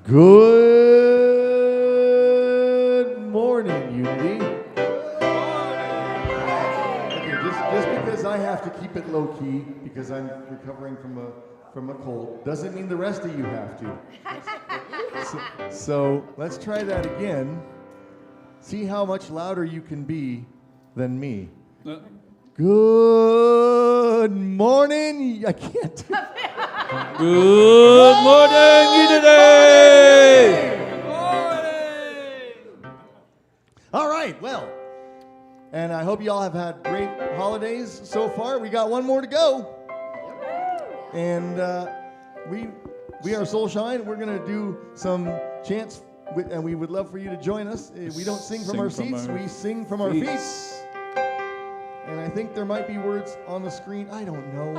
Good morning, Unity. Okay, just because I have to keep it low key because I'm recovering from a cold doesn't mean the rest of you have to. So let's try that again. See how much louder you can be than me. Good morning. I can't do it. Good morning, Unity! All right, well, and I hope you all have had great holidays so far. We got one more to go. And we are Soulshine. We're going to do some chants, and we would love for you to join us. We don't sing from our seats. We sing from our feet. And I think there might be words on the screen. I don't know.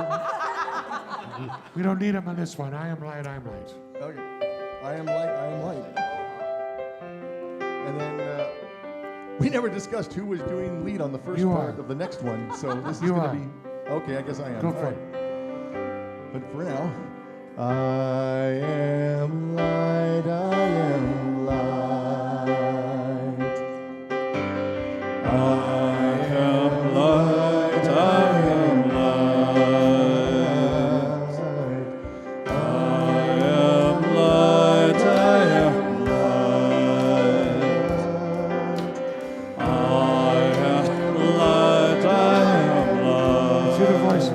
We don't need them on this one. I am light, I am light. Okay. I am light, I am light. And then we never discussed who was doing lead on the first part of the next one. So this is going to be... Okay, I guess I am. Go for it. But for now, I am light, I am light. I am light, I am light. I am light, I am light. I am light, I am light. See the voices.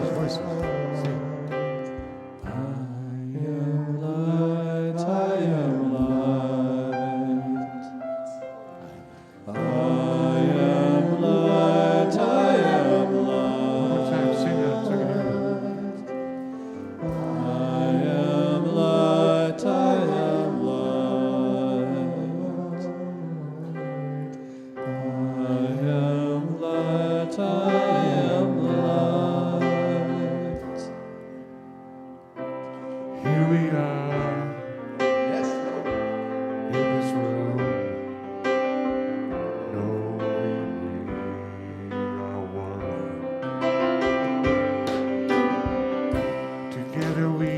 Here we are. Yes. In this room, knowing we are one. Together we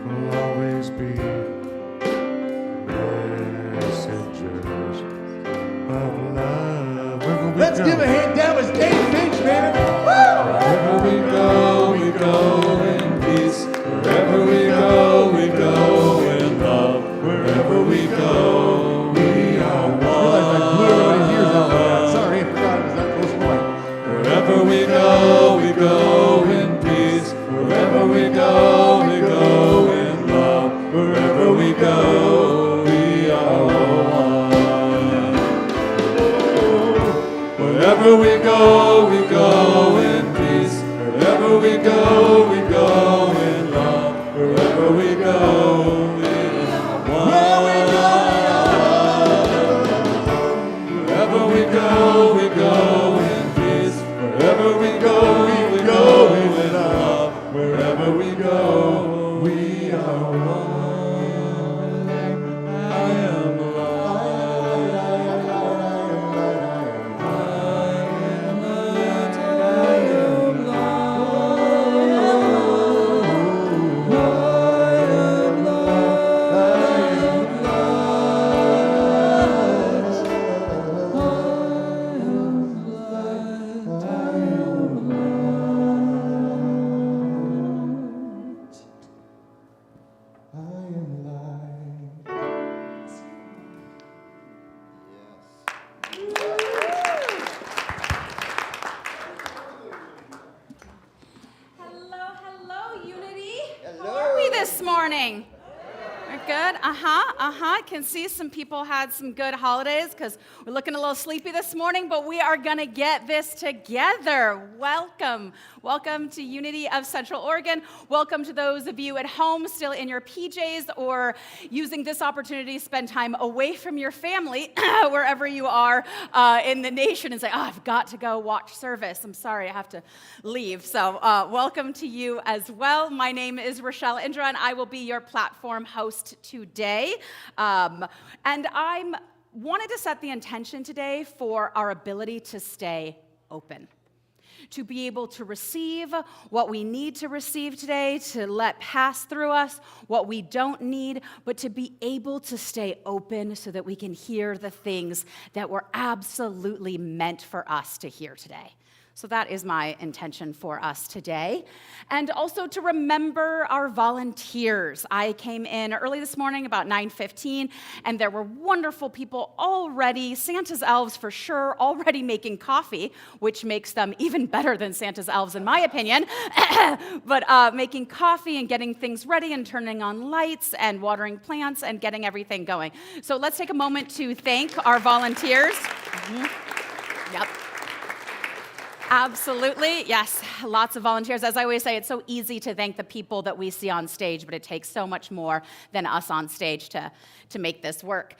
will always be messengers of love. Where will we Let's go? give a hand down as Dave Finch, man. Wherever we go in peace. Wherever we go in love. Wherever we go, we are I realized I blew everybody's ears out like that. one. Sorry, I forgot it was that close to the mic. Wherever we go in peace. Wherever we go in love. Wherever we go, we are one. Wherever we go in peace. Wherever we go in love. Wherever we go, we are one. Wherever we go in peace. Wherever we go in love. Wherever we go, we are one. I am light. I am light. Hello, Unity. How are we this morning? We're good? Can see some people had some good holidays because we're looking a little sleepy this morning, but we are going to get this together. Welcome to Unity of Central Oregon. Welcome to those of you at home still in your PJs or using this opportunity to spend time away from your family, wherever you are in the nation, and say, I've got to go watch service. I'm sorry, I have to leave. So welcome to you as well. My name is Rochelle Indra, and I will be your platform host today. And I wanted to set the intention today for our ability to stay open. to be able to receive what we need to receive today, to let pass through us what we don't need, but to be able to stay open so that we can hear the things that were absolutely meant for us to hear today. So that is my intention for us today. And also to remember our volunteers. I came in early this morning, about 9:15, and there were wonderful people already, Santa's elves for sure, already making coffee, which makes them even better than Santa's elves in my opinion. But making coffee and getting things ready and turning on lights and watering plants and getting everything going. So let's take a moment to thank our volunteers. Yep. Absolutely, yes, lots of volunteers. As I always say, it's so easy to thank the people that we see on stage, but it takes so much more than us on stage to make this work.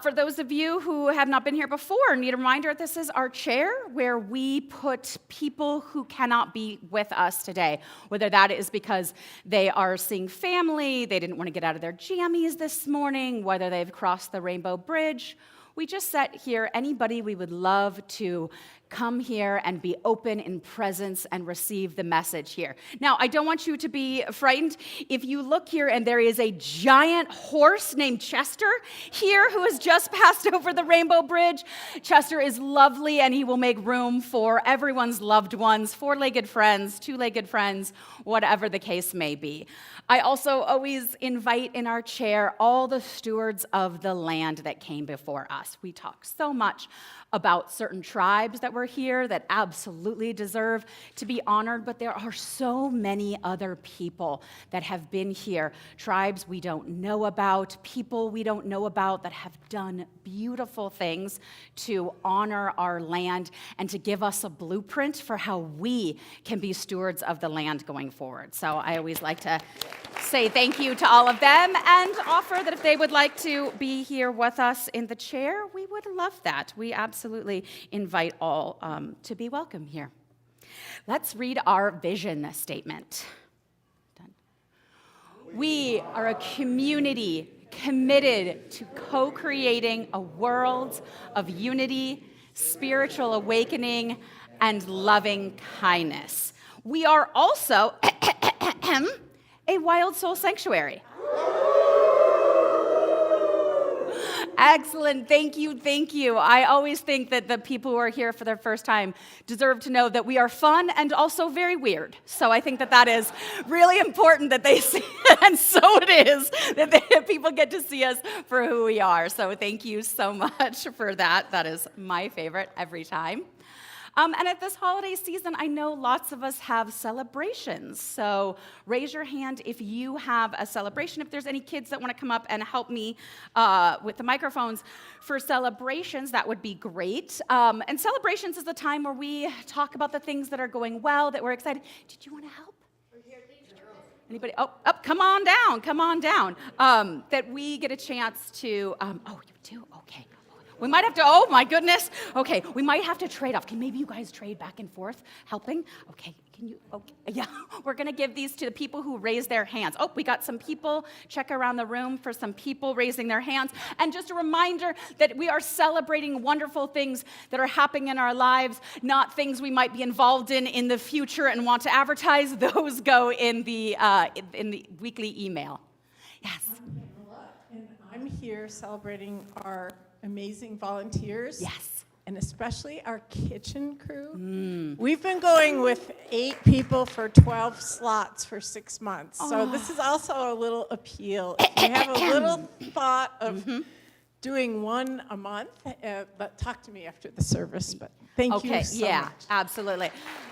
For those of you who have not been here before, need a reminder, this is our chair where we put people who cannot be with us today, whether that is because they are seeing family, they didn't want to get out of their jammies this morning, whether they've crossed the Rainbow Bridge. We just set here anybody we would love to come here and be open in presence and receive the message here. Now, I don't want you to be frightened. If you look here and there is a giant horse named Chester here who has just passed over the Rainbow Bridge, Chester is lovely and he will make room for everyone's loved ones, four-legged friends, two-legged friends, whatever the case may be. I also always invite in our chair all the stewards of the land that came before us. We talk so much about certain tribes that were here that absolutely deserve to be honored, but there are so many other people that have been here, tribes we don't know about, people we don't know about that have done beautiful things to honor our land and to give us a blueprint for how we can be stewards of the land going forward. So I always like to say thank you to all of them and offer that if they would like to be here with us in the chair, we would love that. We absolutely invite all to be welcome here. Let's read our vision statement. Done. We are a community committed to co-creating a world of unity, spiritual awakening, and loving kindness. We are also a wild soul sanctuary. Excellent. Thank you. Thank you. I always think that the people who are here for their first time deserve to know that we are fun and also very weird. So I think that that is really important that they see it, and so it is that people get to see us for who we are. So thank you so much for that. That is my favorite every time. And at this holiday season, I know lots of us have celebrations. So raise your hand if you have a celebration. If there's any kids that want to come up and help me with the microphones for celebrations, that would be great. And celebrations is the time where we talk about the things that are going well, that we're excited. Did you want to help? Anybody? Oh, come on down. That we get a chance to, oh, you do? Okay. We might have to, oh my goodness. Okay, we might have to trade off. Can maybe you guys trade back and forth helping? Okay, can you, okay, yeah. We're gonna give these to the people who raise their hands. Oh, we got some people, check around the room for some people raising their hands. And just a reminder that we are celebrating wonderful things that are happening in our lives, not things we might be involved in the future and want to advertise. Those go in the weekly email. Yes. And I'm here celebrating our amazing volunteers. Yes. And especially our kitchen crew. We've been going with 8 people for 12 slots for 6 months. So this is also a little appeal. If you have a little thought of doing one a month, but talk to me after the service. But thank you so much. Absolutely.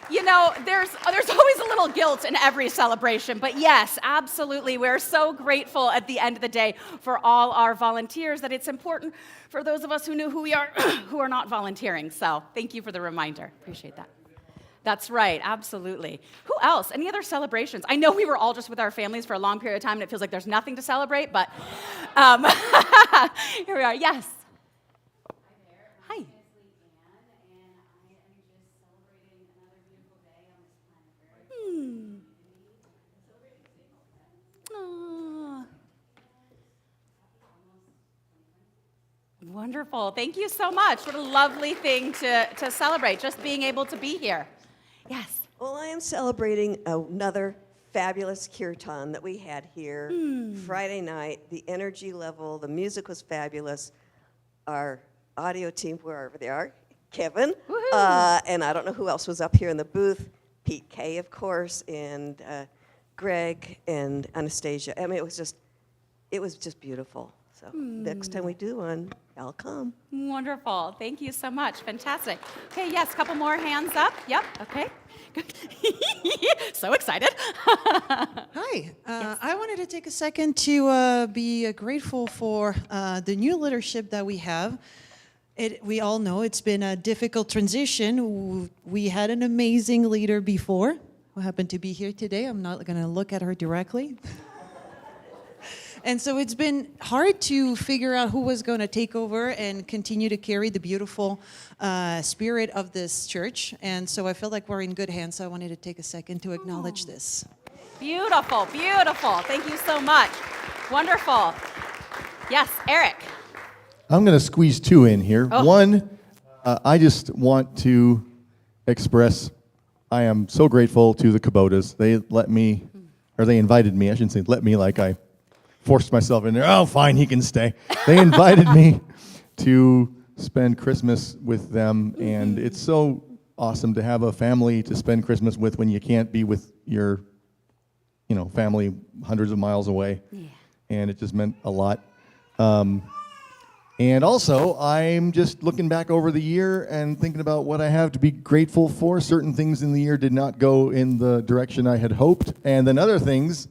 You know, there's always a little guilt in every celebration, but yes, absolutely. We're so grateful at the end of the day for all our volunteers that it's important for those of us who knew who we are, who are not volunteering. So thank you for the reminder. Appreciate that. That's right, absolutely. Who else? Any other celebrations? I know we were all just with our families for a long period of time, and it feels like there's nothing to celebrate, but here we are. Yes. Hi. Wonderful. Thank you so much. What a lovely thing to celebrate, just being able to be here. Yeah. Well, I am celebrating another fabulous kirtan that we had here Friday night. The energy level, the music was fabulous. Our audio team, wherever they are, Kevin, and I don't know who else was up here in the booth. Pete Kay, of course, and Greg and Anastasia. I mean, it was just beautiful. So next time we do one, I'll come. Wonderful. Thank you so much. Fantastic. Okay, yes, couple more hands up. Yep, okay. Good. So excited. Hi. I wanted to take a second to be grateful for the new leadership that we have. We all know it's been a difficult transition. We had an amazing leader before who happened to be here today. I'm not going to look at her directly. And so it's been hard to figure out who was going to take over and continue to carry the beautiful spirit of this church. And so I feel like we're in good hands, so I wanted to take a second to acknowledge this. Beautiful, beautiful. Thank you so much. Wonderful. Yes, Eric. I'm going to squeeze two in here. Oh. One, I just want to express I am so grateful to the Kubotas. They they invited me. I shouldn't say let me like I forced myself in there. Oh, fine, he can stay. They invited me to spend Christmas with them, and it's so awesome to have a family to spend Christmas with when you can't be with your, family hundreds of miles away. Yeah. And it just meant a lot. And also, I'm just looking back over the year and thinking about what I have to be grateful for. Certain things in the year did not go in the direction I had hoped, and then other things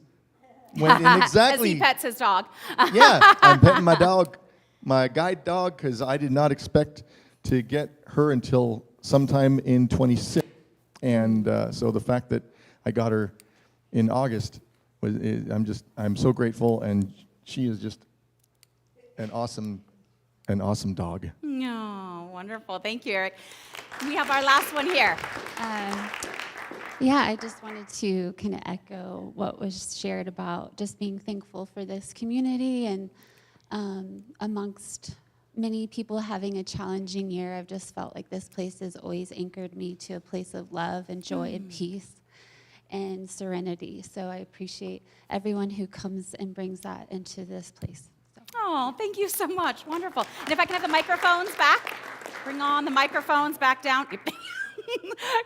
went in exactly. As he pets his dog. Yeah, I'm petting my dog, my guide dog, because I did not expect to get her until sometime in 26. And so the fact that I got her in August, I'm so grateful, and she is just an awesome dog. Oh, wonderful. Thank you, Eric. We have our last one here. Yeah, I just wanted to kind of echo what was shared about just being thankful for this community, and amongst many people having a challenging year, I've just felt like this place has always anchored me to a place of love and joy and peace and serenity. So I appreciate everyone who comes and brings that into this place. Oh, thank you so much. Wonderful. And if I can have the microphones back, bring on the microphones back down.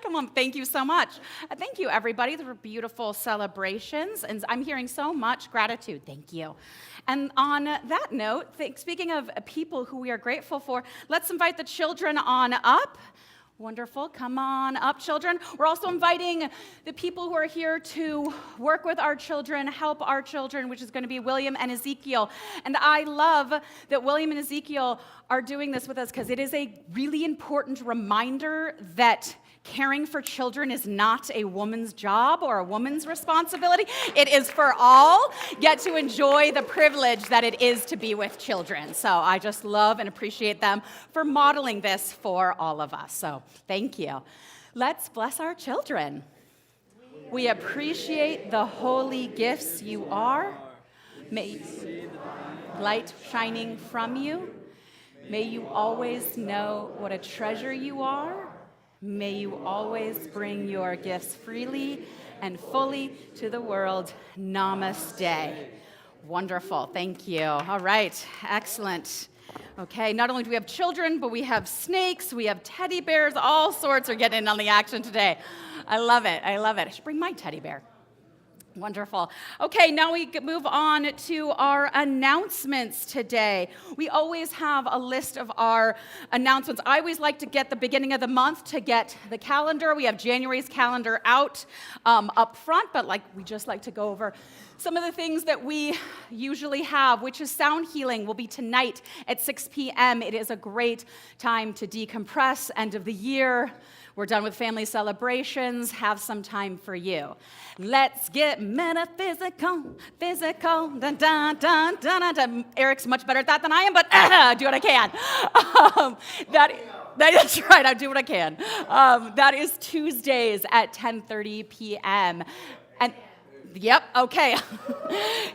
Come on, thank you so much. Thank you, everybody. Those were beautiful celebrations, and I'm hearing so much gratitude. Thank you. And on that note, speaking of people who we are grateful for, let's invite the children on up. Wonderful. Come on up, children. We're also inviting the people who are here to work with our children, help our children, which is going to be William and Ezekiel. And I love that William and Ezekiel are doing this with us because it is a really important reminder that caring for children is not a woman's job or a woman's responsibility. It is for all, yet to enjoy the privilege that it is to be with children. So I just love and appreciate them for modeling this for all of us. So thank you. Let's bless our children. We appreciate the holy gifts you are. May you see the light shining from you. May you always know what a treasure you are. May you always bring your gifts freely and fully to the world. Namaste. Wonderful. Thank you. All right. Excellent. Okay. Not only do we have children, but we have snakes, we have teddy bears. All sorts are getting in on the action today. I love it. I love it. I should bring my teddy bear. Wonderful. Okay, now we move on to our announcements today. We always have a list of our announcements. I always like to get the beginning of the month to get the calendar. We have January's calendar out up front, but we just like to go over some of the things that we usually have, which is sound healing will be tonight at 6 p.m. It is a great time to decompress, end of the year. We're done with family celebrations. Have some time for you. Let's get metaphysical, physical. Dun, dun, dun, dun, dun, dun. Eric's much better at that than I am, but do what I can. That's right. I do what I can. That is Tuesdays at 10:30 p.m. And yep, okay.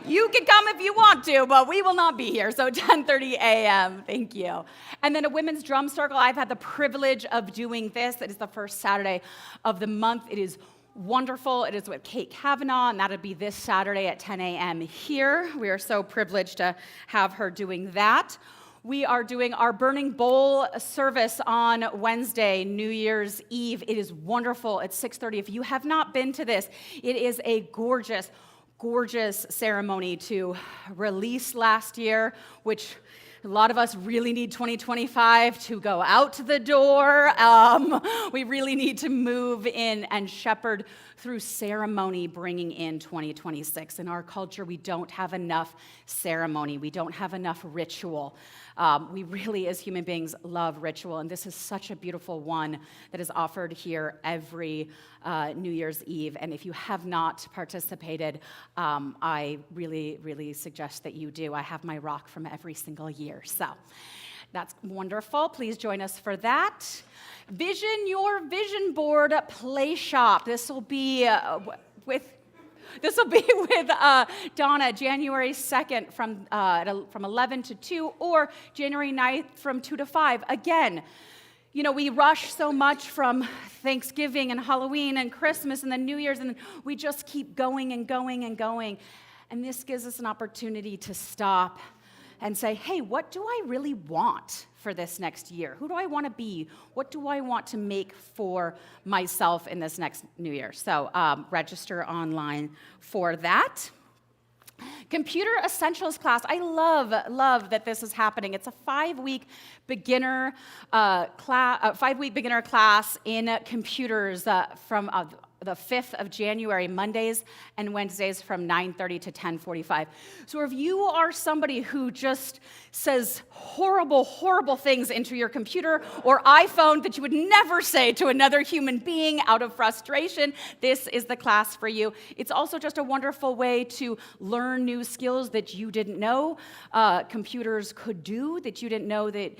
You can come if you want to, but we will not be here. So 10:30 a.m. Thank you. And then a women's drum circle. I've had the privilege of doing this. It is the first Saturday of the month. It is wonderful. It is with Kate Kavanaugh, and that'll be this Saturday at 10 a.m. here. We are so privileged to have her doing that. We are doing our Burning Bowl service on Wednesday, New Year's Eve. It is wonderful. It's 6:30. If you have not been to this, it is a gorgeous, gorgeous ceremony to release last year, which a lot of us really need 2025 to go out the door. We really need to move in and shepherd through ceremony, bringing in 2026. In our culture, we don't have enough ceremony. We don't have enough ritual. We really, as human beings, love ritual, and this is such a beautiful one that is offered here every New Year's Eve. And if you have not participated, I really, really suggest that you do. I have my rock from every single year, so that's wonderful. Please join us for that. Vision Your Vision Board Play Shop. This will be with Donna, January 2nd from 11 to 2, or January 9th from 2 to 5. Again, you know, we rush so much from Thanksgiving and Halloween and Christmas and then New Year's, and we just keep going and going and going. And this gives us an opportunity to stop and say, hey, what do I really want for this next year? Who do I want to be? What do I want to make for myself in this next New Year? So register online for that. Computer Essentials class. I love that this is happening. It's a 5-week beginner class in computers from the 5th of January, Mondays and Wednesdays from 9:30 to 10:45. So if you are somebody who just says horrible, horrible things into your computer or iPhone that you would never say to another human being out of frustration, this is the class for you. It's also just a wonderful way to learn new skills that you didn't know computers could do, that you didn't know that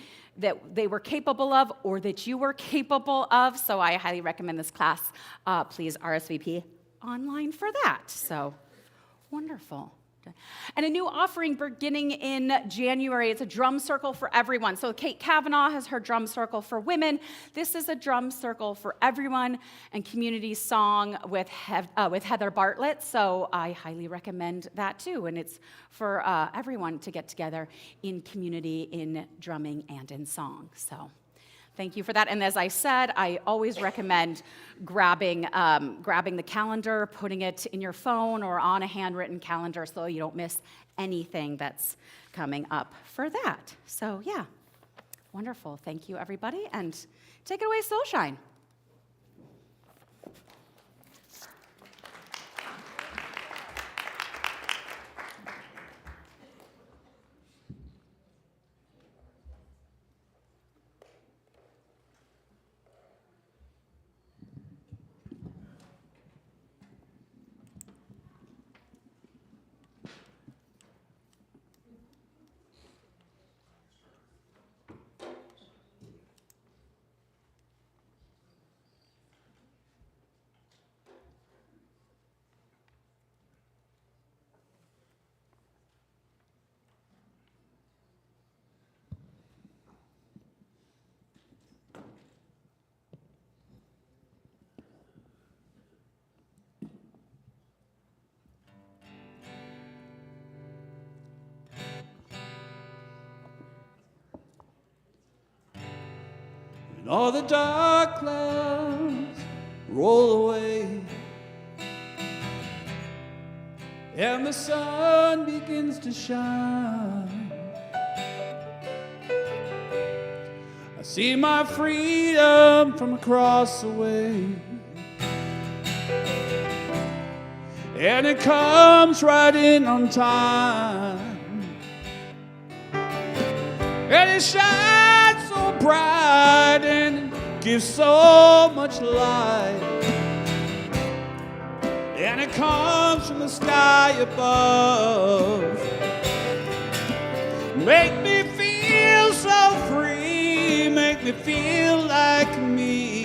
they were capable of, or that you were capable of. So I highly recommend this class. Please RSVP online for that. So wonderful. And a new offering beginning in January. It's a drum circle for everyone. So Kate Kavanaugh has her drum circle for women. This is a drum circle for everyone, and community song with Heather Bartlett. So I highly recommend that too. And it's for everyone to get together in community, in drumming, and in song. So thank you for that. And as I said, I always recommend grabbing the calendar, putting it in your phone or on a handwritten calendar so you don't miss anything that's coming up for that. So yeah, wonderful. Thank you, everybody. And take it away, Soulshine. And all the dark clouds roll away, and the sun begins to shine. I see my freedom from across the way, and it comes right in on time, and it shines so bright and gives so much light, and it comes from the sky above. Make me feel so free, make me feel like me,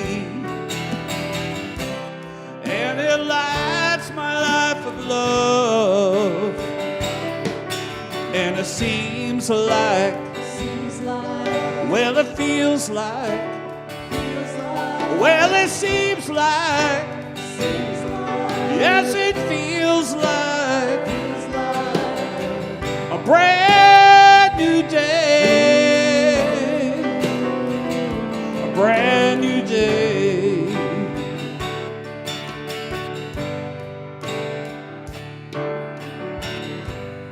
and it lights my life of love. And it seems like, well, it feels like, well, it seems like, Yes, it feels like a brand new day. A brand new day.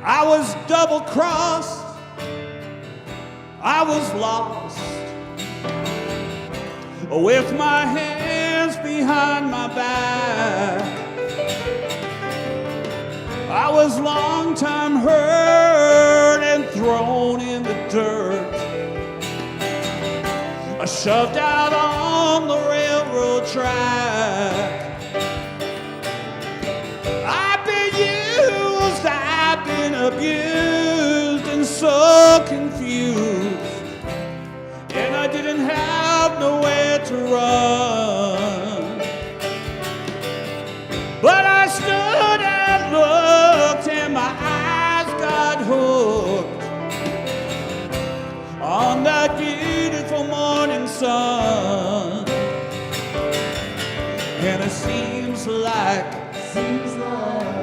I was double-crossed. I was lost. With my hands behind my back. I was long time hurt and thrown in the dirt. I shoved out on the railroad track. I've been used, I've been abused and so confused. And I didn't have nowhere to run. But I stood and looked, and my eyes got hooked on that beautiful morning sun. And it seems like,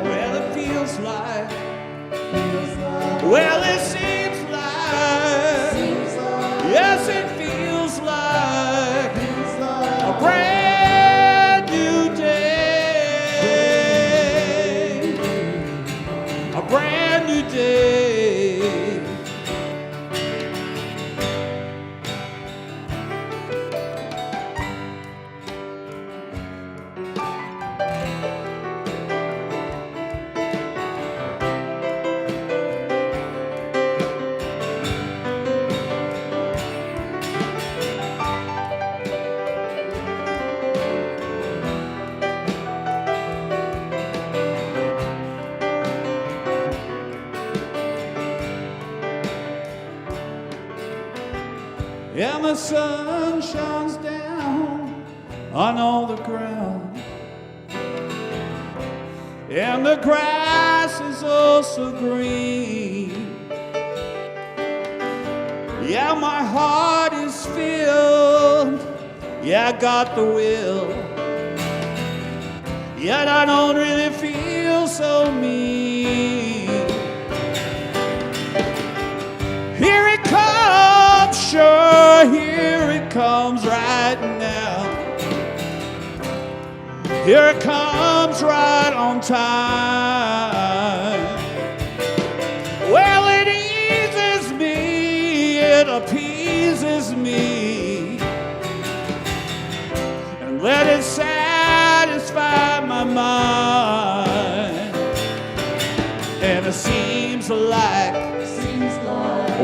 well, it feels like, well, it seems like, yes, it feels like a brand new day. A brand new day. Yeah, the sun shines down on all the ground, and the grass is also green. Yeah, my heart is filled. Yeah, I got the will. Yet I don't really feel so mean. Here it comes, sure, here it comes right now. Here it comes right on time. Well, it eases me, it appeases me, and let it satisfy my mind. And it seems like,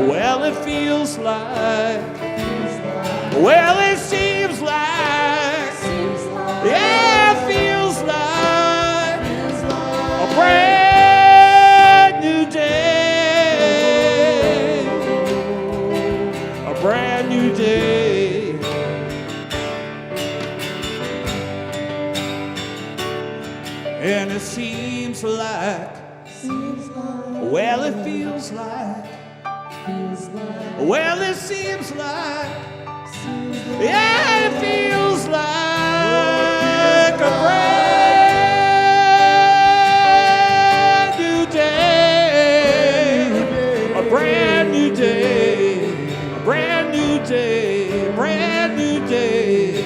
well, it feels like, well, it seems like, yeah, it feels like a brand new day, a brand new day. And it seems like, well, it feels like, well, it seems like, yeah, it feels like a brand new day, a brand new day, a brand new day, a brand new day.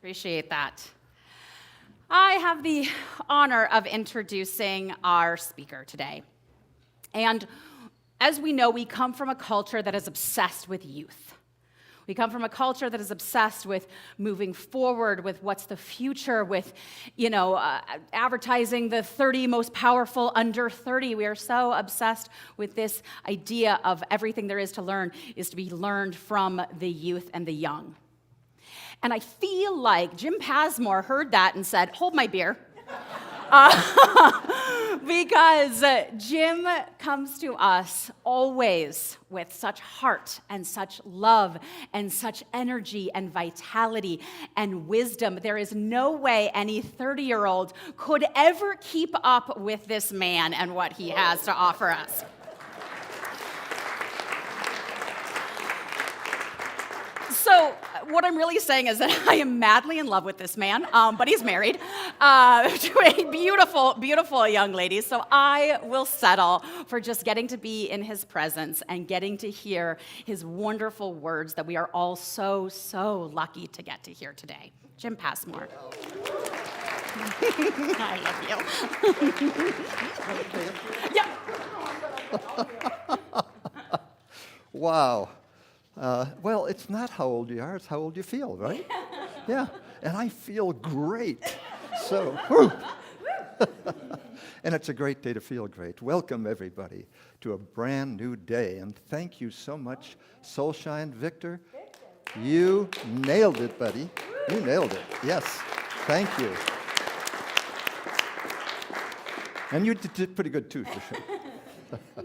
Appreciate that. I have the honor of introducing our speaker today. And as we know, we come from a culture that is obsessed with youth. We come from a culture that is obsessed with moving forward, with what's the future, with, advertising the 30 most powerful under 30. We are so obsessed with this idea of everything there is to learn is to be learned from the youth and the young. And I feel like Jim Pasmore heard that and said, hold my beer. Because Jim comes to us always with such heart and such love and such energy and vitality and wisdom. There is no way any 30-year-old could ever keep up with this man and what he has to offer us. So what I'm really saying is that I am madly in love with this man, but he's married to a beautiful, beautiful young lady. So I will settle for just getting to be in his presence and getting to hear his wonderful words that we are all so, so lucky to get to hear today. Jim Pasmore. I love you. Yeah. Wow. Well, it's not how old you are, it's how old you feel, right? Yeah, and I feel great. So, whew. And it's a great day to feel great. Welcome, everybody, to a brand new day. And thank you so much, Soulshine. Victor, you nailed it, buddy. You nailed it. Yes, thank you. And you did pretty good, too, for sure.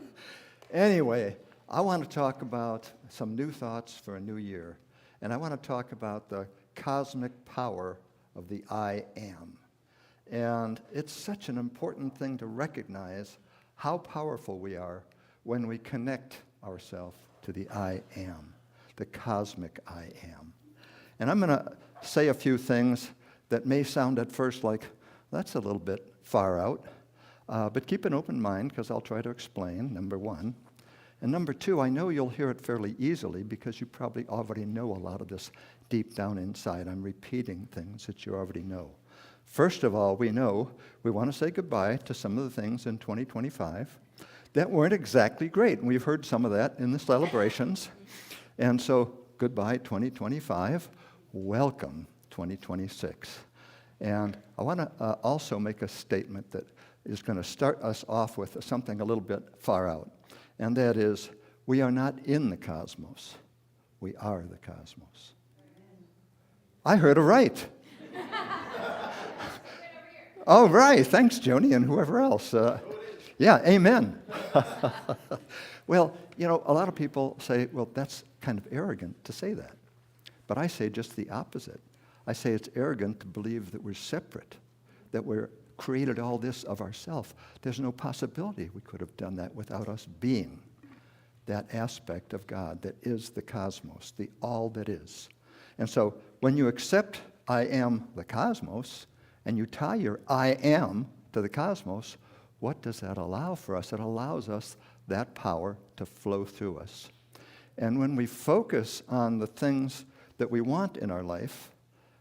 Anyway, I want to talk about some new thoughts for a new year. And I want to talk about the cosmic power of the I am. And it's such an important thing to recognize how powerful we are when we connect ourselves to the I am, the cosmic I am. And I'm going to say a few things that may sound at first like, that's a little bit far out. But keep an open mind, because I'll try to explain, number one. And number two, I know you'll hear it fairly easily because you probably already know a lot of this deep down inside. I'm repeating things that you already know. First of all, we know we want to say goodbye to some of the things in 2025 that weren't exactly great. And we've heard some of that in the celebrations. And so, goodbye 2025. Welcome 2026. And I want to also make a statement that is going to start us off with something a little bit far out. And that is, we are not in the cosmos. We are the cosmos. I heard it right. Oh, right. Thanks, Joni, and whoever else. Yeah, amen. Well, you know, a lot of people say, well, that's kind of arrogant to say that. But I say just the opposite. I say it's arrogant to believe that we're separate, that we're created all this of ourselves. There's no possibility we could have done that without us being that aspect of God that is the cosmos, the all that is. And so when you accept I am the cosmos, and you tie your I am to the cosmos, what does that allow for us? It allows us that power to flow through us. And when we focus on the things that we want in our life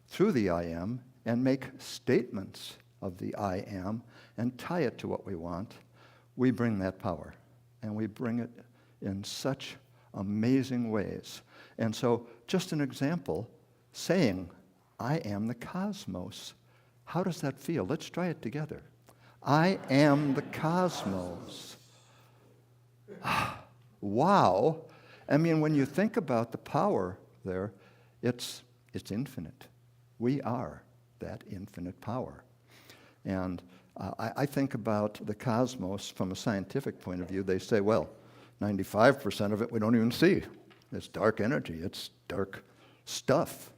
through the I am and make statements of the I am and tie it to what we want, we bring that power. And we bring it in such amazing ways. And so, just an example, saying, I am the cosmos. How does that feel? Let's try it together. I am the cosmos. Wow. I mean, when you think about the power there, it's infinite. We are that infinite power. And I think about the cosmos from a scientific point of view. They say, well, 95% of it we don't even see. It's dark energy. It's dark stuff.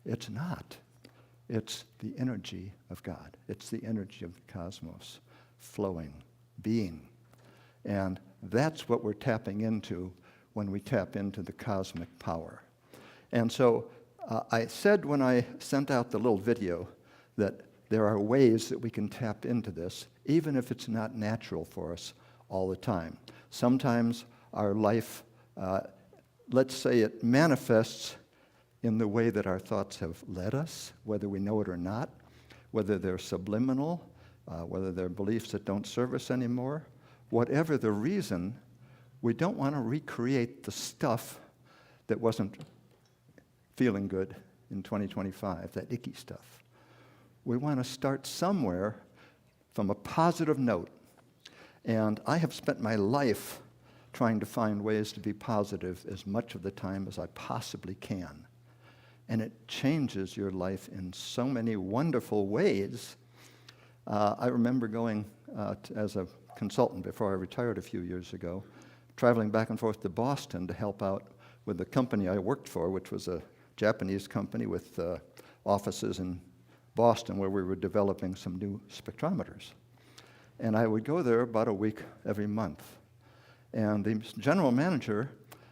It's not. It's the energy of God. It's the energy of the cosmos flowing, being. And that's what we're tapping into when we tap into the cosmic power. And so I said when I sent out the little video that there are ways that we can tap into this, even if it's not natural for us all the time. Sometimes our life, let's say it manifests in the way that our thoughts have led us, whether we know it or not, whether they're subliminal, whether they're beliefs that don't serve us anymore. Whatever the reason, we don't want to recreate the stuff that wasn't feeling good in 2025, that icky stuff. We want to start somewhere from a positive note. And I have spent my life trying to find ways to be positive as much of the time as I possibly can. And it changes your life in so many wonderful ways. I remember going as a consultant before I retired a few years ago, traveling back and forth to Boston to help out with the company I worked for, which was a Japanese company with offices in Boston where we were developing some new spectrometers. And I would go there about a week every month. And the general manager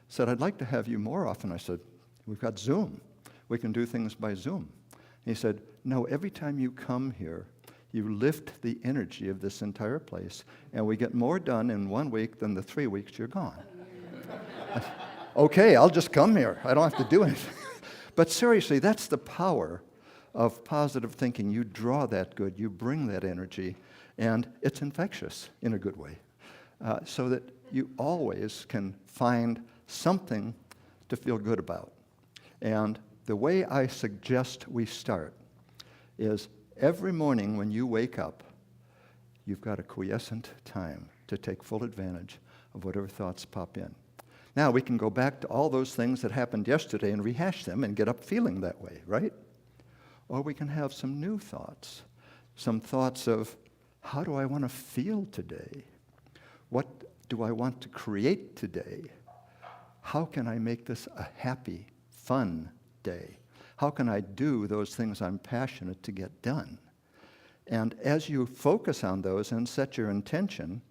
said, I'd like to have you more often. I said, we've got Zoom. We can do things by Zoom. And he said, no, every time you come here, you lift the energy of this entire place, and we get more done in 1 week than the 3 weeks you're gone. I said, okay, I'll just come here. I don't have to do anything. But seriously, that's the power of positive thinking. You draw that good, you bring that energy, and it's infectious in a good way, so that you always can find something to feel good about. And the way I suggest we start is every morning when you wake up, you've got a quiescent time to take full advantage of whatever thoughts pop in. Now, we can go back to all those things that happened yesterday and rehash them and get up feeling that way, right? Or we can have some new thoughts, some thoughts of, how do I want to feel today? What do I want to create today? How can I make this a happy, fun day? How can I do those things I'm passionate to get done? And as you focus on those and set your intention,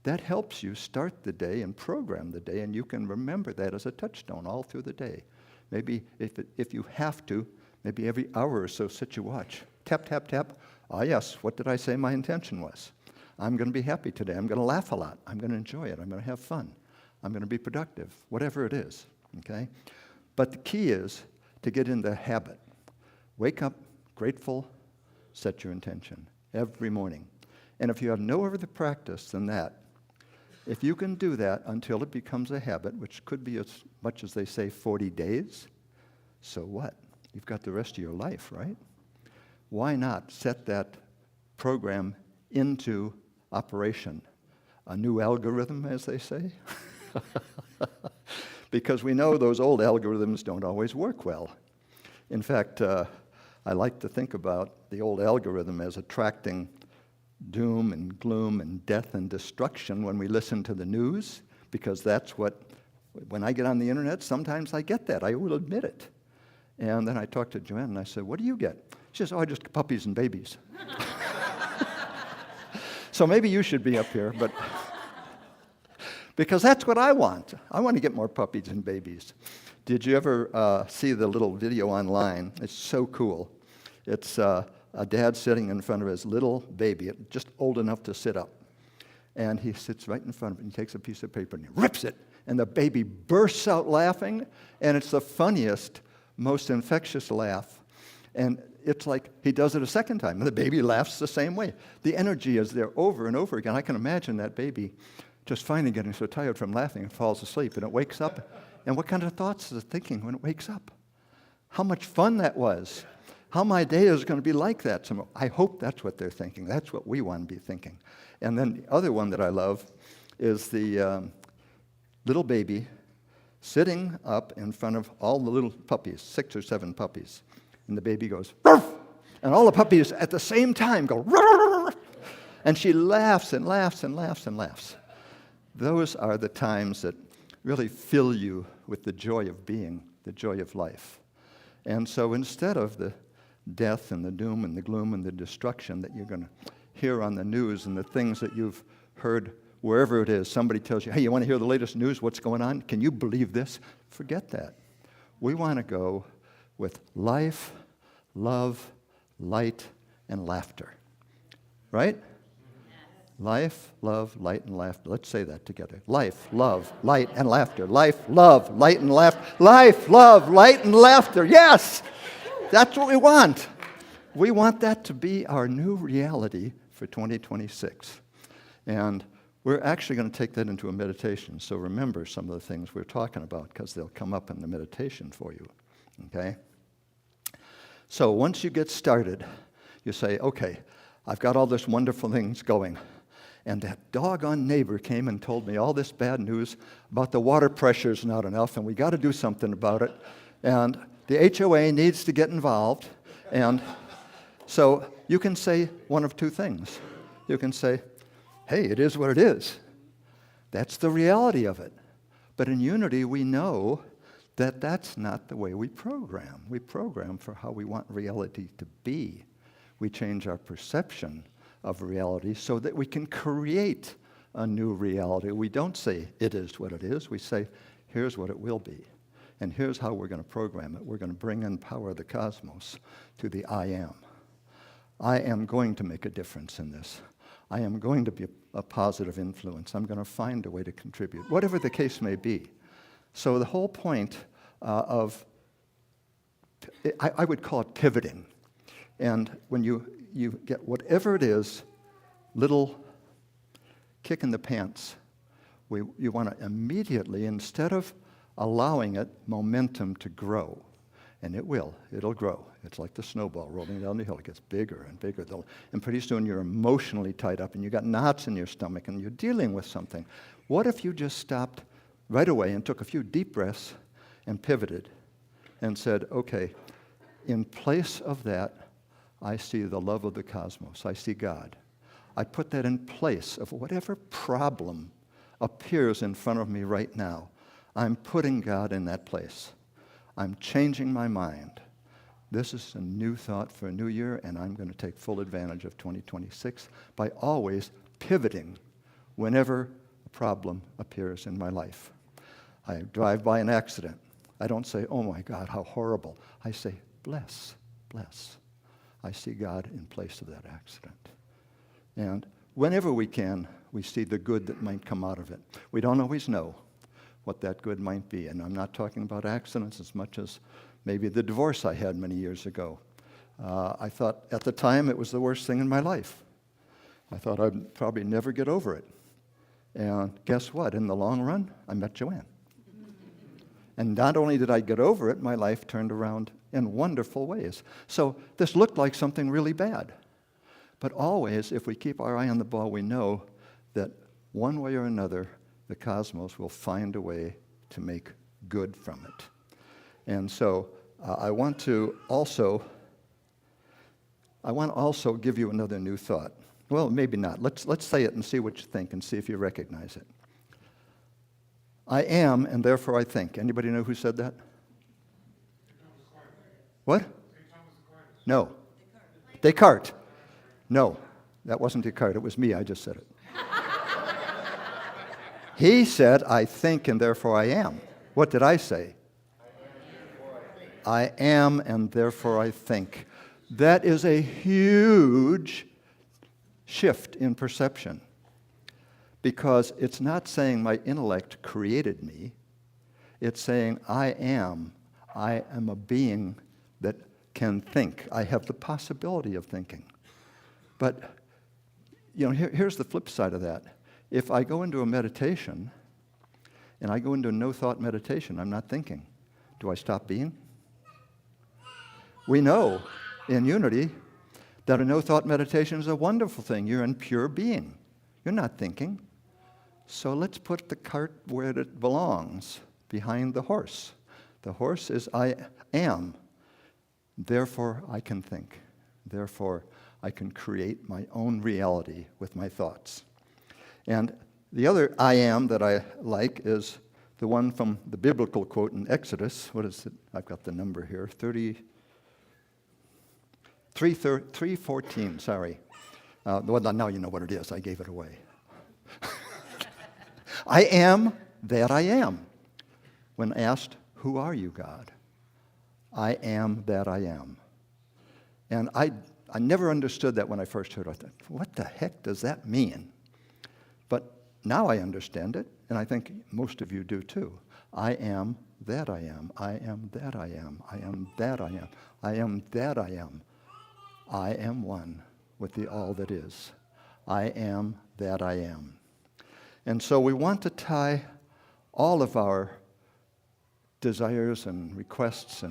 that helps you start the day and program the day, and you can remember that as a touchstone all through the day. Maybe if you have to, maybe every hour or so sit your watch. Tap, tap, tap. Ah, yes, what did I say my intention was? I'm going to be happy today. I'm going to laugh a lot. I'm going to enjoy it. I'm going to have fun. I'm going to be productive, whatever it is, okay? But the key is to get in the habit. Wake up grateful, set your intention every morning. And if you have no other practice than that, if you can do that until it becomes a habit, which could be as much as they say 40 days, so what? You've got the rest of your life, right? Why not set that program into operation? A new algorithm, as they say? Because we know those old algorithms don't always work well. In fact, I like to think about the old algorithm as attracting doom and gloom and death and destruction when we listen to the news, because that's what, when I get on the internet, sometimes I get that. I will admit it. And then I talked to Joanne and I said, what do you get? She says, oh, just puppies and babies. So maybe you should be up here, but because that's what I want. I want to get more puppies and babies. Did you ever see the little video online? It's so cool. It's a dad sitting in front of his little baby, just old enough to sit up. And he sits right in front of it and takes a piece of paper and he rips it. And the baby bursts out laughing. And it's the funniest, most infectious laugh. And it's like he does it a second time. And the baby laughs the same way. The energy is there over and over again. I can imagine that baby just finally getting so tired from laughing and falls asleep. And it wakes up. And what kind of thoughts is it thinking when it wakes up? How much fun that was. How my day is going to be like that tomorrow. I hope that's what they're thinking. That's what we want to be thinking. And then the other one that I love is the little baby sitting up in front of all the little puppies, 6 or 7 puppies. And the baby goes, "Ruff!" And all the puppies at the same time go, "Ruff!" And she laughs and laughs and laughs and laughs. Those are the times that really fill you with the joy of being, the joy of life. And so instead of the death and the doom and the gloom and the destruction that you're going to hear on the news and the things that you've heard wherever it is, somebody tells you, hey, you want to hear the latest news, what's going on? Can you believe this? Forget that. We want to go with life, love, light, and laughter. Right? Life, love, light, and laughter. Let's say that together. Life, love, light, and laughter. Life, love, light, and laughter. Life, love, light, and laughter. Yes! That's what we want. We want that to be our new reality for 2026. And we're actually going to take that into a meditation. So remember some of the things we're talking about because they'll come up in the meditation for you. Okay? So once you get started, you say, okay, I've got all this wonderful things going. And that doggone neighbor came and told me all this bad news about the water pressure's not enough, and we got to do something about it. And the HOA needs to get involved. And so you can say one of two things. You can say, hey, it is what it is. That's the reality of it. But in unity, we know that that's not the way we program. We program for how we want reality to be. We change our perception of reality so that we can create a new reality. We don't say, it is what it is. We say, here's what it will be. And here's how we're going to program it. We're going to bring in power of the cosmos to the I am. I am going to make a difference in this. I am going to be a positive influence. I'm going to find a way to contribute, whatever the case may be. So the whole point I would call it pivoting. And when you get whatever it is, little kick in the pants, you want to immediately, instead of allowing it momentum to grow, and it'll grow. It's like the snowball rolling down the hill. It gets bigger and bigger. And pretty soon you're emotionally tied up and you've got knots in your stomach and you're dealing with something. What if you just stopped right away and took a few deep breaths and pivoted and said, okay, in place of that, I see the love of the cosmos. I see God. I put that in place of whatever problem appears in front of me right now. I'm putting God in that place. I'm changing my mind. This is a new thought for a new year, and I'm going to take full advantage of 2026 by always pivoting whenever a problem appears in my life. I drive by an accident. I don't say, oh my God, how horrible. I say, bless, bless. I see God in place of that accident. And whenever we can, we see the good that might come out of it. We don't always know what that good might be. And I'm not talking about accidents as much as maybe the divorce I had many years ago. I thought at the time it was the worst thing in my life. I thought I'd probably never get over it. And guess what? In the long run, I met Joanne. And not only did I get over it, my life turned around in wonderful ways. So this looked like something really bad. But always, if we keep our eye on the ball, we know that one way or another, the cosmos will find a way to make good from it. And so I want to also give you another new thought. Well, maybe not. Let's say it and see what you think and see if you recognize it. I am, and therefore I think. Anybody know who said that? What? No. Descartes. No, that wasn't Descartes. It was me. I just said it. He said, I think, and therefore I am. What did I say? I am, and therefore I think. That is a huge shift in perception. Because it's not saying my intellect created me. It's saying I am a being that can think. I have the possibility of thinking. But, here's the flip side of that. If I go into a meditation, and I go into a no-thought meditation, I'm not thinking. Do I stop being? We know in unity that a no-thought meditation is a wonderful thing. You're in pure being. You're not thinking. So let's put the cart where it belongs, behind the horse. The horse is I am. Therefore, I can think. Therefore, I can create my own reality with my thoughts. And the other I am that I like is the one from the biblical quote in Exodus. What is it? I've got the number here. 3:14, sorry. Well, now you know what it is. I gave it away. I am that I am. When asked, who are you, God? I am that I am. And I never understood that when I first heard it. I thought, what the heck does that mean? But now I understand it, and I think most of you do too. I am that I am. I am that I am. I am that I am. I am that I am. I am one with the all that is. I am that I am. And so we want to tie all of our desires and requests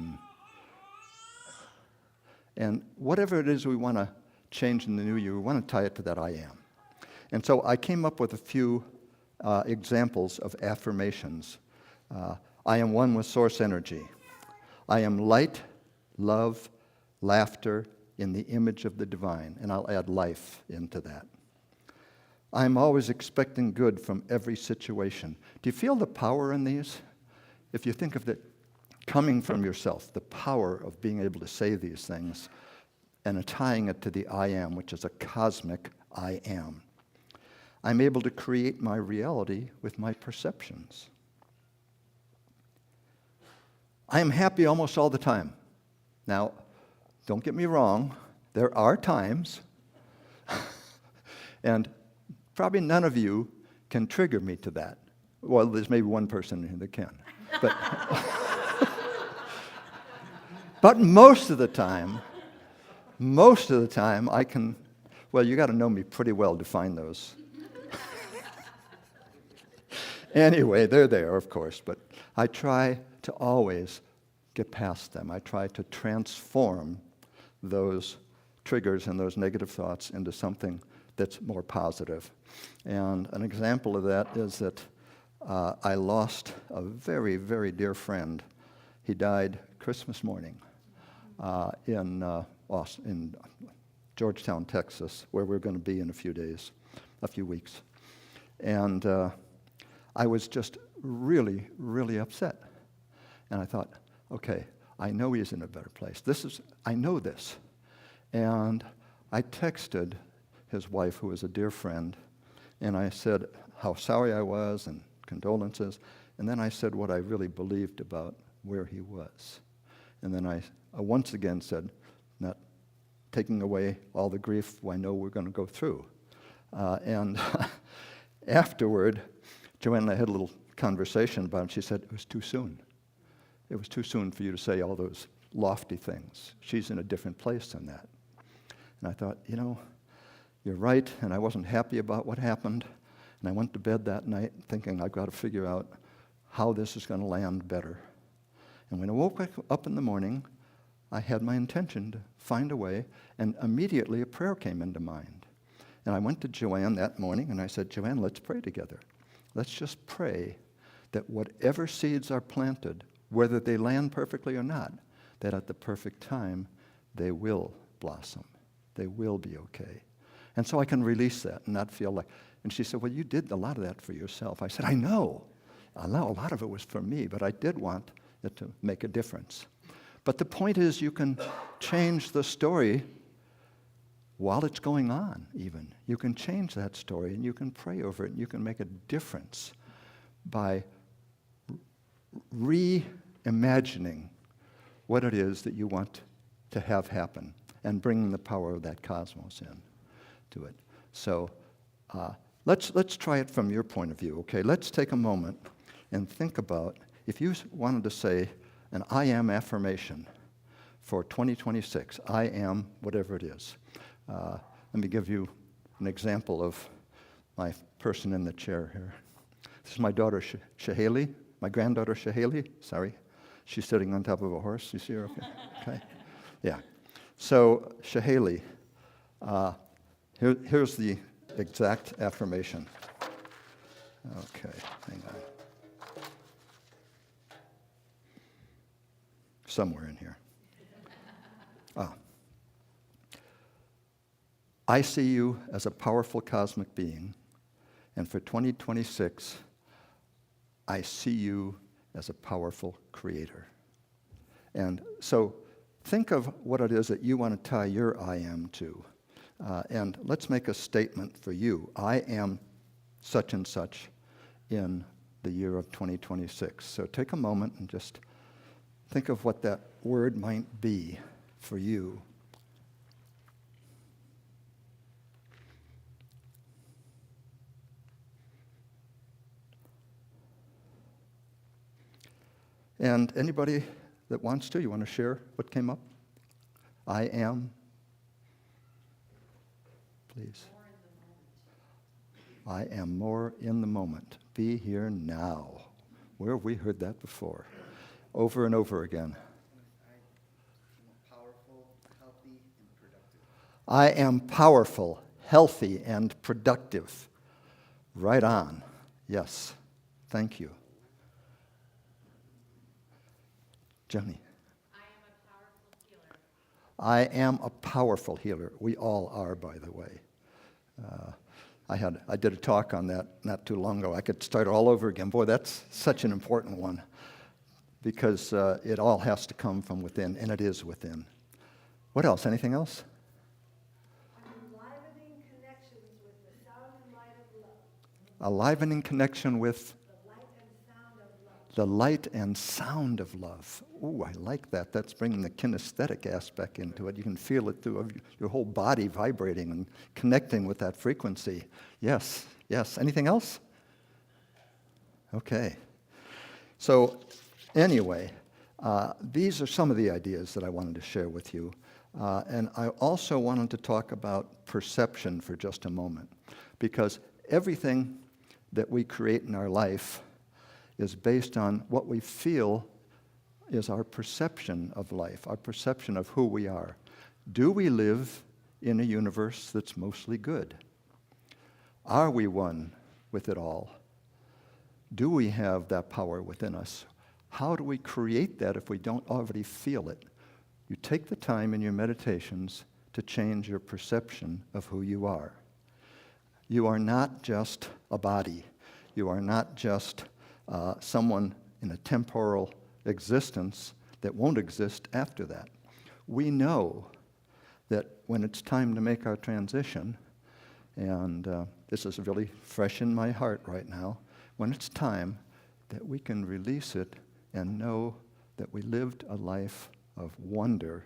and whatever it is we want to change in the new year, we want to tie it to that I am. And so I came up with a few examples of affirmations. I am one with source energy. I am light, love, laughter, in the image of the divine, and I'll add life into that. I'm always expecting good from every situation. Do you feel the power in these? If you think of it coming from yourself, the power of being able to say these things, and tying it to the I am, which is a cosmic I am. I'm able to create my reality with my perceptions. I am happy almost all the time. Now, don't get me wrong, there are times, and probably none of you can trigger me to that. Well, there's maybe one person here that can. But, but most of the time I can, well, you got to know me pretty well to find those. Anyway, they're there, of course, but I try to always get past them. I try to transform those triggers and those negative thoughts into something that's more positive. And an example of that is that I lost a very, very dear friend. He died Christmas morning in Georgetown, Texas, where we're going to be in a few weeks. And I was just really, really upset. And I thought, okay, I know he's in a better place. I know this. And I texted his wife, who was a dear friend, and I said how sorry I was and condolences. And then I said what I really believed about where he was. And then I once again said, not taking away all the grief I know we're going to go through. And afterward, Joanne and I had a little conversation about it. She said, it was too soon. It was too soon for you to say all those lofty things. She's in a different place than that. And I thought, you're right, and I wasn't happy about what happened. And I went to bed that night thinking, I've got to figure out how this is going to land better. And when I woke up in the morning, I had my intention to find a way, and immediately a prayer came into mind. And I went to Joanne that morning, and I said, Joanne, let's pray together. Let's just pray that whatever seeds are planted, whether they land perfectly or not, that at the perfect time, they will blossom. They will be okay. And so I can release that and not feel like, and she said, well, you did a lot of that for yourself. I said, I know a lot of it was for me, but I did want it to make a difference. But the point is, you can change the story while it's going on, even. You can change that story, and you can pray over it, and you can make a difference by reimagining what it is that you want to have happen and bringing the power of that cosmos in to it. So let's try it from your point of view, okay? Let's take a moment and think about, if you wanted to say an I am affirmation for 2026, I am whatever it is. Let me give you an example of my person in the chair here. This is my daughter, Shahaley, my granddaughter, Shahaley, sorry. She's sitting on top of a horse. You see her? Okay. Yeah. So, Shahaley, here's the exact affirmation. Okay, hang on. Somewhere in here. I see you as a powerful cosmic being, and for 2026, I see you as a powerful creator. And so think of what it is that you want to tie your I am to. And let's make a statement for you. I am such and such in the year of 2026. So take a moment and just think of what that word might be for you. And anybody that wants to, you want to share what came up? I am. Please. I am more in the moment. Be here now. Where have we heard that before? Over and over again. I am powerful, healthy, and productive. Right on. Yes. Thank you. Johnny. I am a powerful healer. We all are, by the way. I did a talk on that not too long ago. I could start all over again. Boy, that's such an important one because it all has to come from within, and it is within. What else? Anything else? Enlivening connections with the sound and light of love. A livening connection with The light and sound of love. the light and sound of love. Ooh, I like that. That's bringing the kinesthetic aspect into it. You can feel it through your whole body vibrating and connecting with that frequency. Yes, yes. Anything else? Okay. So, anyway, these are some of the ideas that I wanted to share with you. And I also wanted to talk about perception for just a moment, because everything that we create in our life is based on what we feel is our perception of life, our perception of who we are. Do we live in a universe that's mostly good? Are we one with it all? Do we have that power within us? How do we create that if we don't already feel it? You take the time in your meditations to change your perception of who you are. You are not just a body. You are not just someone in a temporal existence that won't exist after that. We know that when it's time to make our transition, and this is really fresh in my heart right now, when it's time that we can release it and know that we lived a life of wonder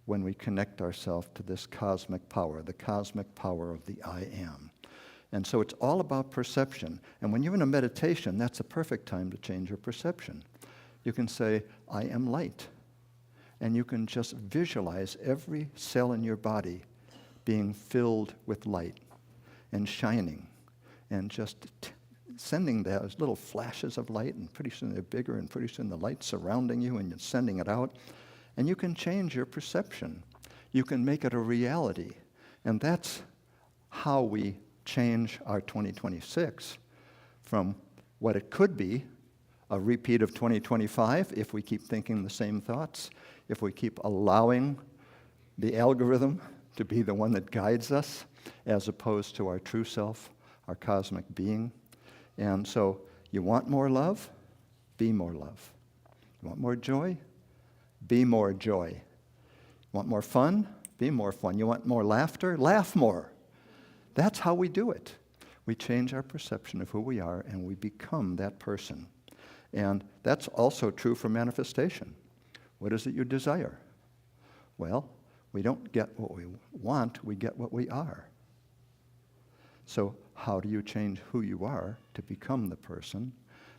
when we connect ourselves to this cosmic power, the cosmic power of the I Am. And so it's all about perception. And when you're in a meditation, that's a perfect time to change your perception. You can say, I am light. And you can just visualize every cell in your body being filled with light and shining and just sending those little flashes of light, and pretty soon they're bigger, and pretty soon the light's surrounding you and you're sending it out. And you can change your perception. You can make it a reality. And that's how we change our 2026 from what it could be, a repeat of 2025 if we keep thinking the same thoughts, if we keep allowing the algorithm to be the one that guides us as opposed to our true self, our cosmic being. And so you want more love? Be more love. You want more joy? Be more joy. You want more fun? Be more fun. You want more laughter? Laugh more. That's how we do it. We change our perception of who we are and we become that person. And that's also true for manifestation. What is it you desire? Well, we don't get what we want, we get what we are. So how do you change who you are to become the person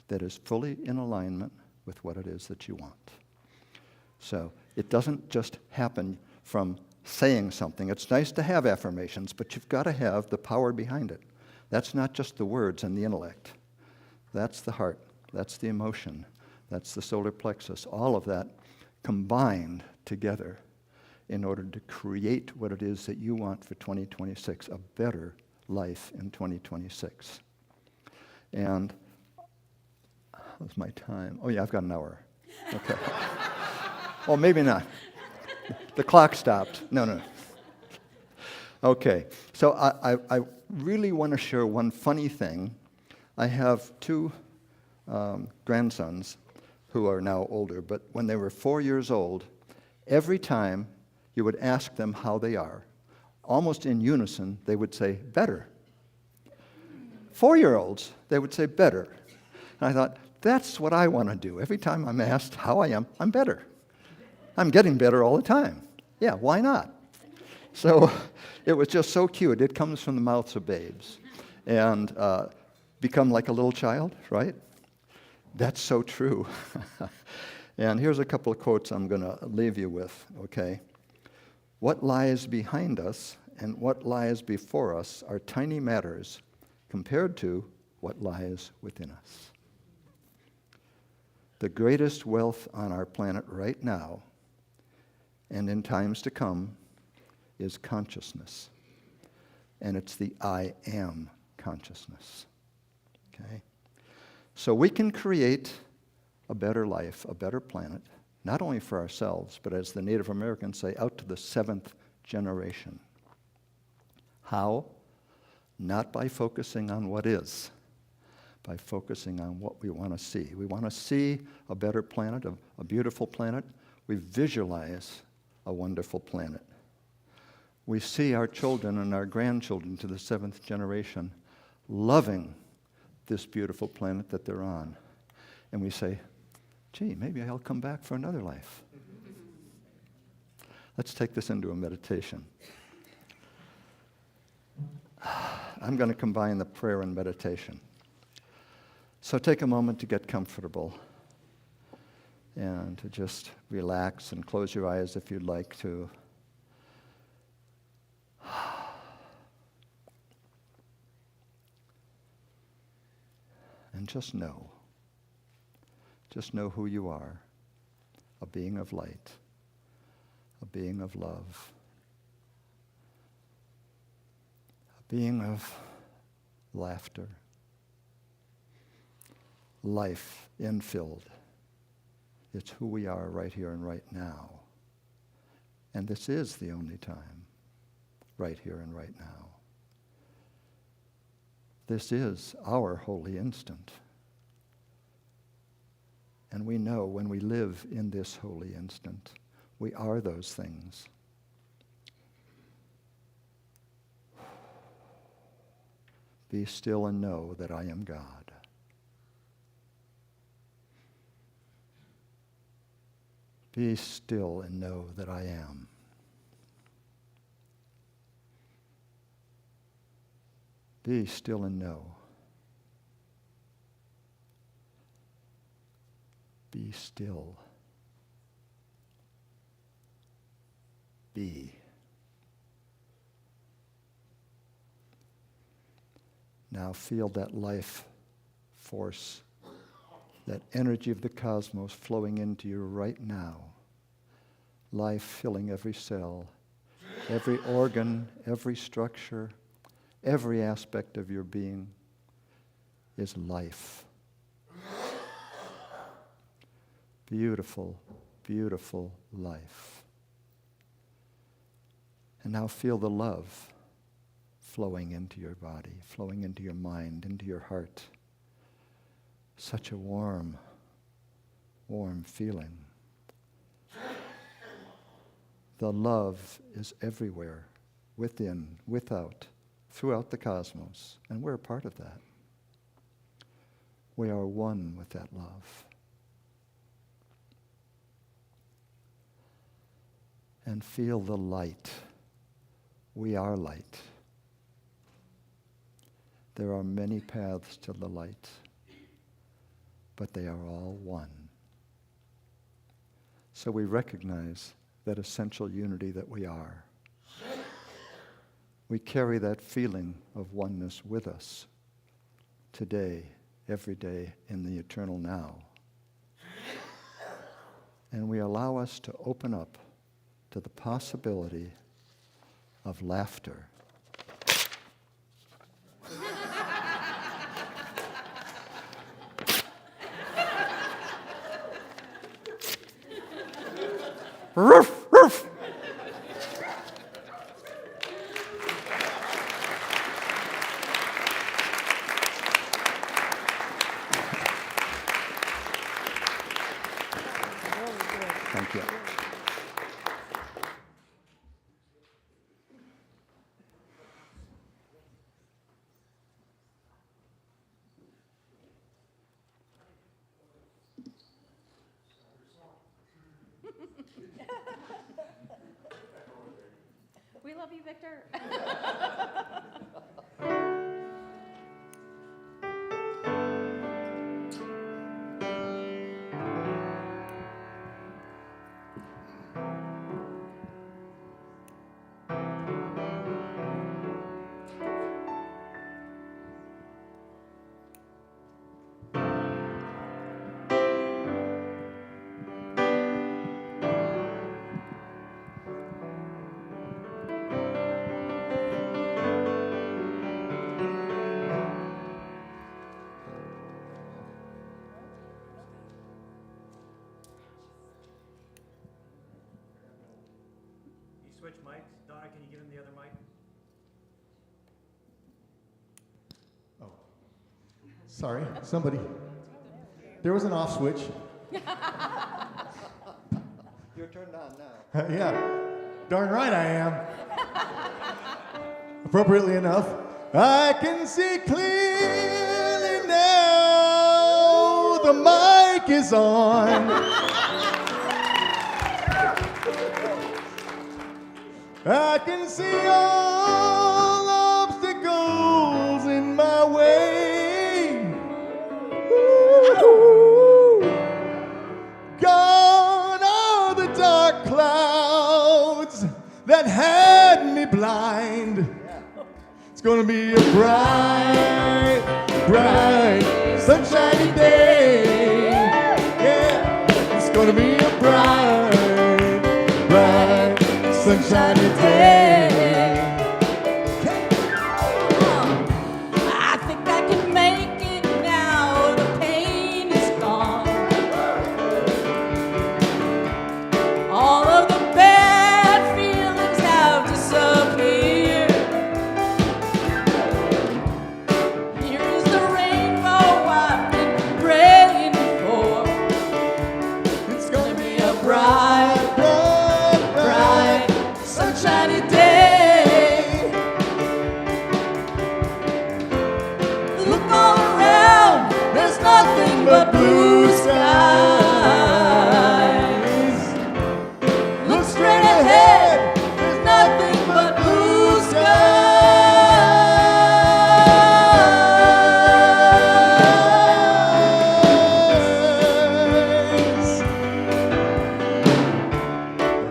that is fully in alignment with what it is that you want? So it doesn't just happen from saying something. It's nice to have affirmations, but you've got to have the power behind it. That's not just the words and the intellect. That's the heart. That's the emotion. That's the solar plexus. All of that combined together in order to create what it is that you want for 2026, a better life in 2026. And how's my time? Oh, yeah, I've got an hour. Okay. Oh, maybe not. The clock stopped. No. Okay, so I really want to share one funny thing. I have two grandsons who are now older, but when they were 4 years old, every time you would ask them how they are, almost in unison, they would say, better. 4-year-olds, they would say, better. And I thought, that's what I want to do. Every time I'm asked how I am, I'm better. I'm getting better all the time. Yeah, why not? So it was just so cute. It comes from the mouths of babes. And become like a little child, right? That's so true. And here's a couple of quotes I'm going to leave you with, okay? What lies behind us and what lies before us are tiny matters compared to what lies within us. The greatest wealth on our planet right now and in times to come is consciousness. And it's the I am consciousness. Okay? So we can create a better life, a better planet, not only for ourselves, but as the Native Americans say, out to the 7th generation. How? Not by focusing on what is, by focusing on what we want to see. We want to see a better planet, a beautiful planet. We visualize a wonderful planet. We see our children and our grandchildren to the 7th generation loving this beautiful planet that they're on. And we say, gee, maybe I'll come back for another life. Let's take this into a meditation. I'm going to combine the prayer and meditation. So take a moment to get comfortable and to just relax and close your eyes if you'd like to. And just know who you are, a being of light, a being of love, a being of laughter, life infilled. It's who we are right here and right now. And this is the only time, right here and right now. This is our holy instant. And we know when we live in this holy instant, we are those things. Be still and know that I am God. Be still and know that I am. Be still and know. Be still. Be. Now feel that life force, that energy of the cosmos flowing into you right now. Life filling every cell, every organ, every structure, every aspect of your being is life. Beautiful, beautiful life. And now feel the love flowing into your body, flowing into your mind, into your heart. Such a warm, warm feeling. The love is everywhere, within, without, throughout the cosmos, and we're a part of that. We are one with that love. And feel the light. We are light. There are many paths to the light, but they are all one. So we recognize that essential unity that we are. We carry that feeling of oneness with us today, every day, in the eternal now. And we allow us to open up to the possibility of laughter. Roof, roof. Thank you. We love you, Victor. Sorry, somebody. There was an off switch. You're turned on now. Yeah, darn right I am. Appropriately enough, I can see clearly now. The mic is on. I can see all obstacles in my way. Ooh. Gone are the dark clouds that had me blind. It's gonna be a bright, bright, sunshiny day. Yeah, it's gonna be a bright, bright, sunshiny day. I think I can make it now. The pain is gone. All of the bad feelings have disappeared. Here is the rainbow I've been praying for. It's gonna Be a bright, bright, sunshiny day. Look all around, there's nothing but blue skies. Look straight ahead, there's nothing but blue skies.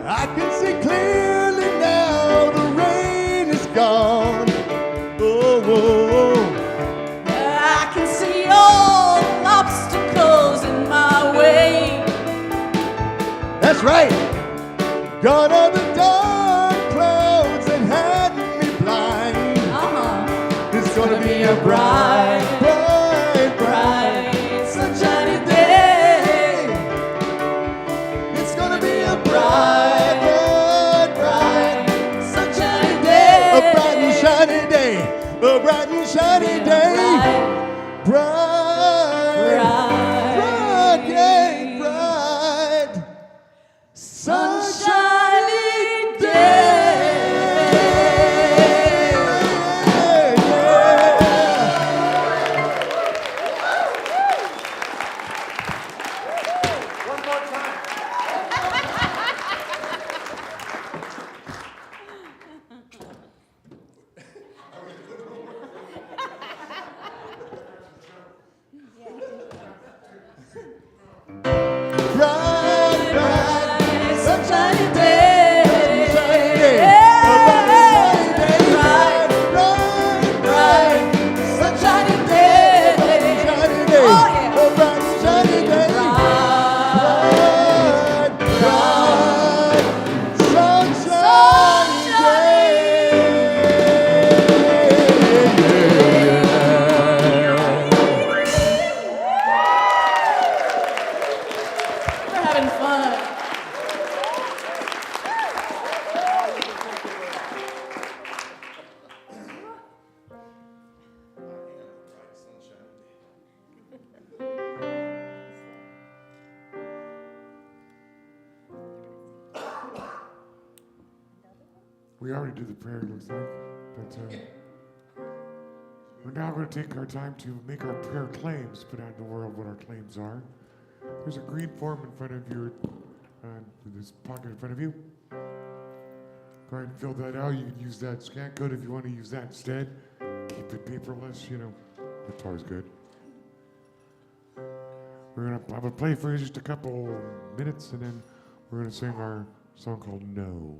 I can see clearly now. The rain is gone. Oh, oh, oh. I can see all the obstacles in my way. That's right. Gone are the dark clouds that had me blind. It's gonna be a bright, bright, bright, sunshiny day. It's gonna be a bright, bright, bright, sunshiny day. A bright and shiny day. A bright and shiny day. Bright, bright, yeah, bright, sunshiny day. Bright, bright, sunshiny day. Sunshiny day. A bright and shiny day. Bright, bright, sunshiny day. Sunshiny day. A bright and shiny day. Bright, bright, sunshiny We're having fun. We already did the prayer, it looks like. But we're now going to take our time to make our prayer claims, put out in the world what our claims are. There's a green form in front of you, with this pocket in front of you. Go ahead and fill that out. You can use that scan code if you want to use that instead. Keep it paperless, you know. That's always good. I'm going to play for you just a couple minutes, and then we're going to sing our song called No.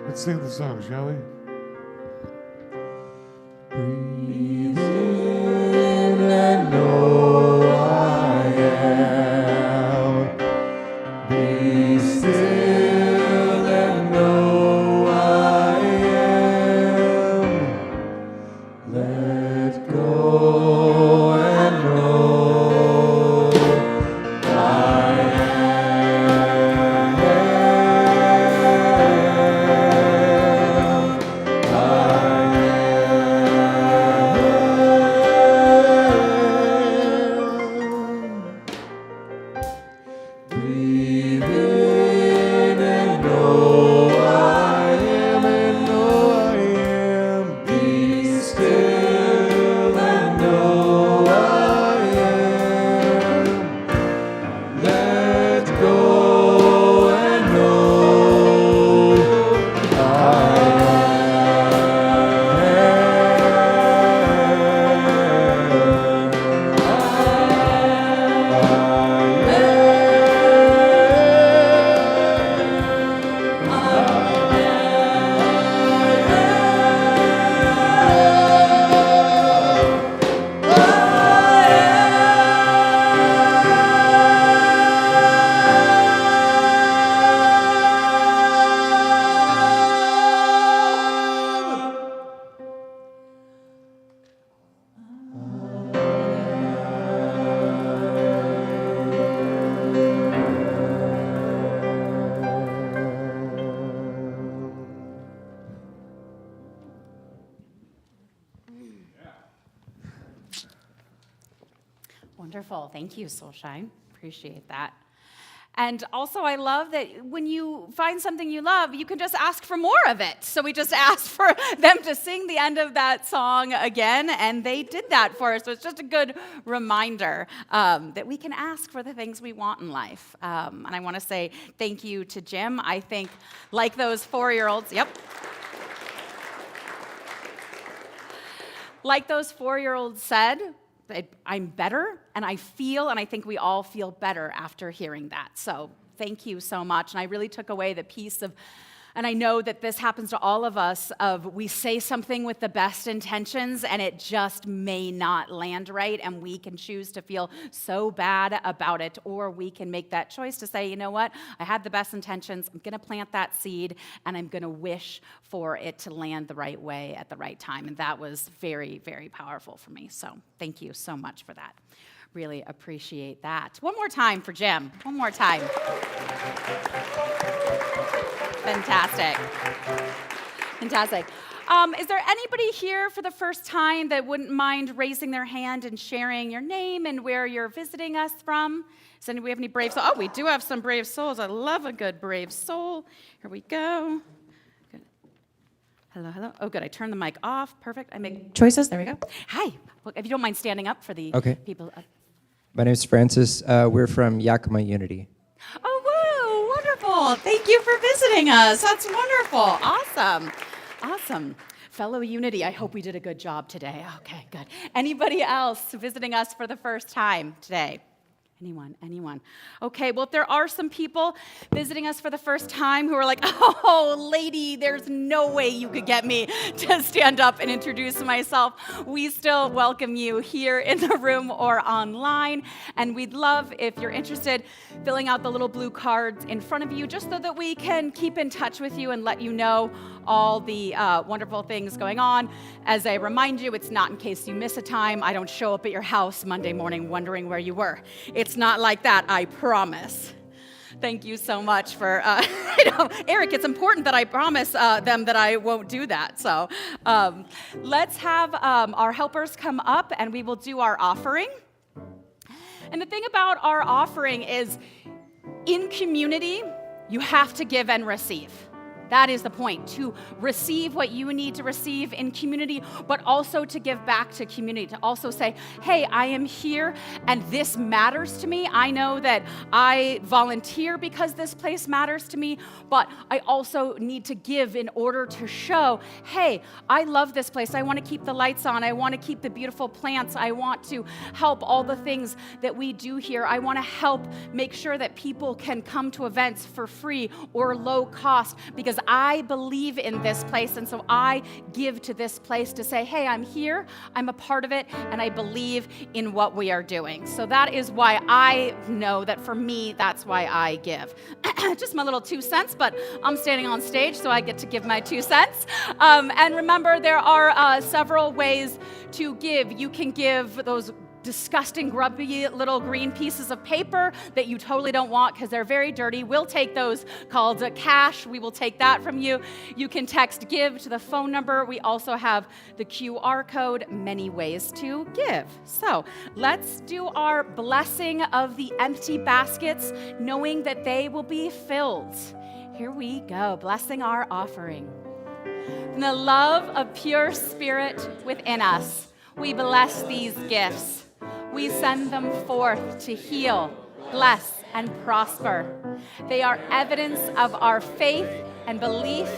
Let's sing the song, shall we? Breathe in and know I am. Be still and know I Wonderful. Thank you, Soulshine. Appreciate that. And also, I love that when you find something you love, you can just ask for more of it. So we just asked for them to sing the end of that song again, and they did that for us. So it's just a good reminder that we can ask for the things we want in life. And I want to say thank you to Jim. I think, like those 4-year-olds, like those 4-year-olds said, I'm better, and I feel, and I think we all feel better after hearing that. So thank you so much. And I really took away the piece of, and I know that this happens to all of us, of we say something with the best intentions, and it just may not land right, and we can choose to feel so bad about it, or we can make that choice to say, you know what, I had the best intentions, I'm gonna plant that seed, and I'm gonna wish for it to land the right way at the right time. And that was very, very powerful for me. So thank you so much for that. Really appreciate that. One more time for Jim. One more time. Fantastic. Fantastic. Is there anybody here for the first time that wouldn't mind raising their hand and sharing your name and where you're visiting us from? Does we have any brave souls? Oh, we do have some brave souls. I love a good brave soul. Here we go. Good. Hello, hello. Oh, good. I turned the mic off. Perfect. I make choices. There we go. Hi. Well, if you don't mind standing up for the people. My name is Francis. We're from Yakima Unity. Oh, whoa. Wonderful. Thank you for visiting us. That's wonderful. Awesome. Awesome. Fellow Unity, I hope we did a good job today. Okay, good. Anybody else visiting us for the first time today? Anyone? Okay, well, if there are some people visiting us for the first time who are like, oh, lady, there's no way you could get me to stand up and introduce myself, we still welcome you here in the room or online. And we'd love, if you're interested, filling out the little blue cards in front of you, just so that we can keep in touch with you and let you know all the wonderful things going on. As I remind you, it's not in case you miss a time. I don't show up at your house Monday morning wondering where you were. It's not like that, I promise. Thank you so much for, Eric, it's important that I promise them that I won't do that. So let's have our helpers come up and we will do our offering. And the thing about our offering is, in community, you have to give and receive. That is the point, to receive what you need to receive in community, but also to give back to community, to also say, hey, I am here and this matters to me. I know that I volunteer because this place matters to me, but I also need to give in order to show, hey, I love this place. I want to keep the lights on. I want to keep the beautiful plants. I want to help all the things that we do here. I want to help make sure that people can come to events for free or low cost, because I believe in this place, and so I give to this place to say, hey, I'm here, I'm a part of it, and I believe in what we are doing. So that is why I know that for me, that's why I give. Just my little 2 cents, but I'm standing on stage, so I get to give my 2 cents. And remember, there are several ways to give. You can give those disgusting, grubby little green pieces of paper that you totally don't want because they're very dirty. We'll take those, called cash. We will take that from you. You can text GIVE to the phone number. We also have the QR code, many ways to give. So let's do our blessing of the empty baskets, knowing that they will be filled. Here we go, blessing our offering. From the love of pure spirit within us, we bless these gifts. We send them forth to heal, bless, and prosper. They are evidence of our faith and belief.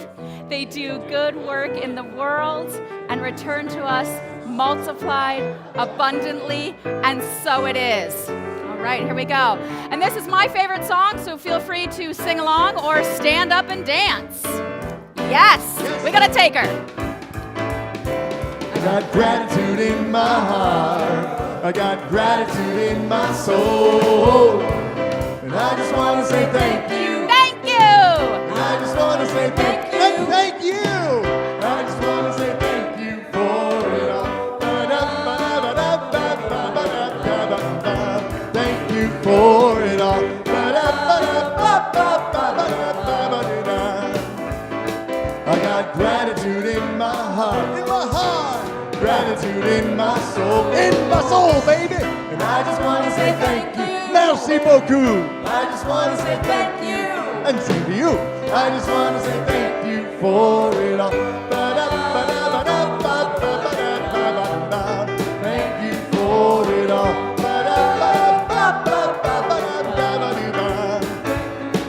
They do good work in the world and return to us multiplied abundantly, and so it is. All right, here we go. And this is my favorite song, so feel free to sing along or stand up and dance. Yes, we gotta take her. I got gratitude in my heart. I got gratitude in my soul. And I just want to say thank you. Thank you. And I just want to say thank you. Thank you. I just want to say thank you for it all. Thank you for it all. I got gratitude in my heart. In my heart. Gratitude in my soul, baby. And I I just want to say thank you. Merci beaucoup. I just want to say thank you. And same to you. I just want to say thank you for it all. Ba-da-ba-da-ba-da-ba-da-ba-da-ba-da-ba. Thank you for it all. Ba-da-ba-da-ba-ba-ba-da-ba-da-ba.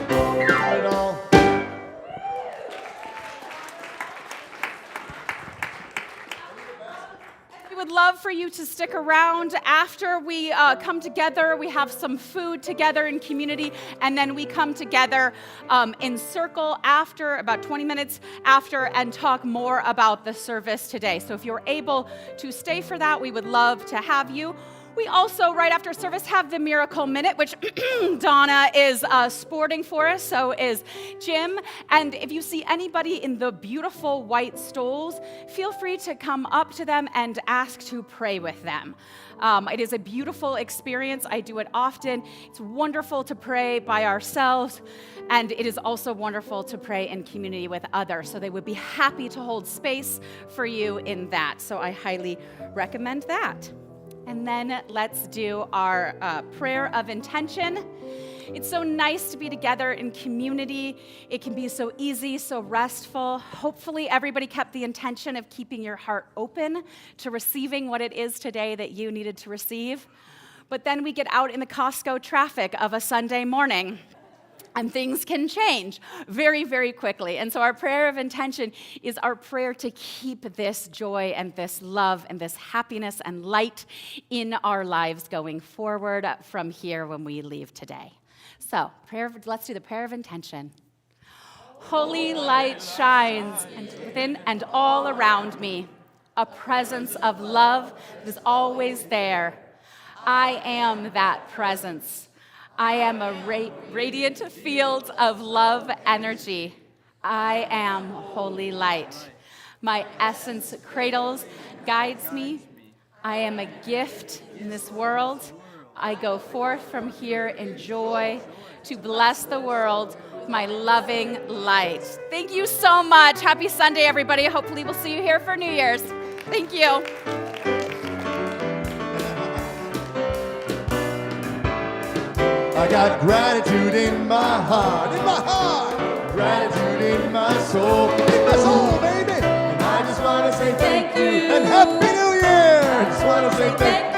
For it all. We would love for you to stick around after we come together. We have some food together in community, and then we come together in circle after, about 20 minutes after, and talk more about the service today. So if you're able to stay for that, we would love to have you. We also, right after service, have the Miracle Minute, which Donna is sporting for us, so is Jim. And if you see anybody in the beautiful white stoles, feel free to come up to them and ask to pray with them. It is a beautiful experience. I do it often. It's wonderful to pray by ourselves, and it is also wonderful to pray in community with others. So they would be happy to hold space for you in that. So I highly recommend that. And then let's do our prayer of intention. It's so nice to be together in community. It can be so easy, so restful. Hopefully everybody kept the intention of keeping your heart open to receiving what it is today that you needed to receive. But then we get out in the Costco traffic of a Sunday morning, and things can change very, very quickly. And so our prayer of intention is our prayer to keep this joy and this love and this happiness and light in our lives going forward from here when we leave today. So let's do the prayer of intention. Holy light shines within and all around me, a presence of love that is always there. I am that presence. I am a radiant field of love energy. I am holy light. My essence cradles, guides me. I am a gift in this world. I go forth from here in joy to bless the world with my loving light. Thank you so much. Happy Sunday, everybody. Hopefully we'll see you here for New Year's. Thank you. I got gratitude in my heart, gratitude in my soul, baby. And I just want to say thank you. And Happy New Year. I just want to say thank you.